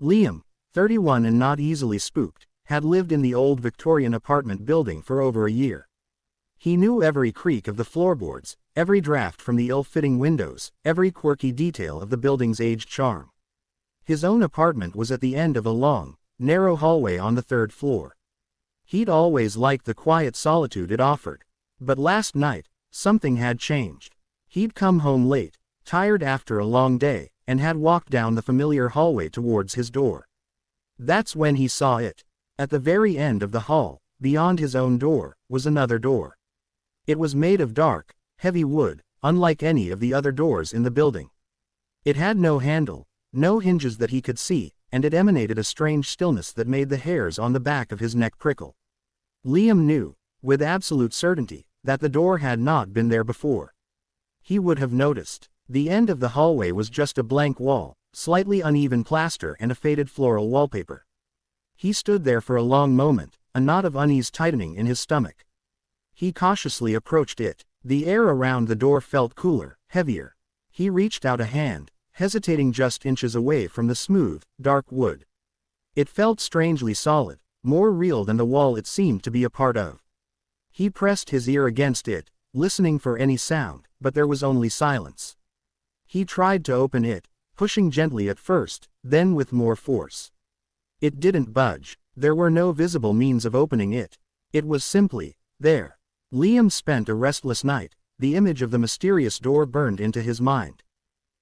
Liam, 31 and not easily spooked, had lived in the old Victorian apartment building for over a year. He knew every creak of the floorboards, every draft from the ill-fitting windows, every quirky detail of the building's aged charm. His own apartment was at the end of a long, narrow hallway on the third floor. He'd always liked the quiet solitude it offered. But last night, something had changed. He'd come home late, tired after a long day, and had walked down the familiar hallway towards his door. That's when he saw it. At the very end of the hall, beyond his own door, was another door. It was made of dark, heavy wood, unlike any of the other doors in the building. It had no handle, no hinges that he could see, and it emanated a strange stillness that made the hairs on the back of his neck prickle. Liam knew, with absolute certainty, that the door had not been there before. He would have noticed. The end of the hallway was just a blank wall, slightly uneven plaster and a faded floral wallpaper. He stood there for a long moment, a knot of unease tightening in his stomach. He cautiously approached it. The air around the door felt cooler, heavier. He reached out a hand, hesitating just inches away from the smooth, dark wood. It felt strangely solid, more real than the wall it seemed to be a part of. He pressed his ear against it, listening for any sound, but there was only silence. He tried to open it, pushing gently at first, then with more force. It didn't budge. There were no visible means of opening it. It was simply there. Liam spent a restless night. The image of the mysterious door burned into his mind.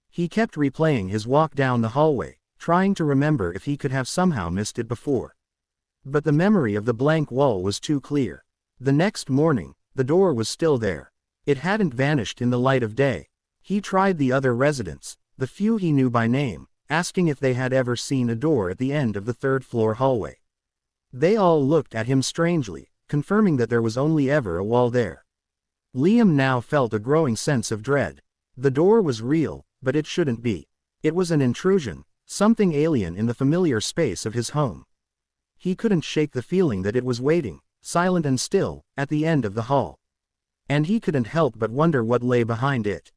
He kept replaying his walk down the hallway, trying to remember if he could have somehow missed it before. But the memory of the blank wall was too clear. The next morning, the door was still there. It hadn't vanished in the light of day. He tried the other residents, the few he knew by name, asking if they had ever seen a door at the end of the third-floor hallway. They all looked at him strangely, confirming that there was only ever a wall there. Liam now felt a growing sense of dread. The door was real, but it shouldn't be. It was an intrusion, something alien in the familiar space of his home. He couldn't shake the feeling that it was waiting, silent and still, at the end of the hall. And he couldn't help but wonder what lay behind it.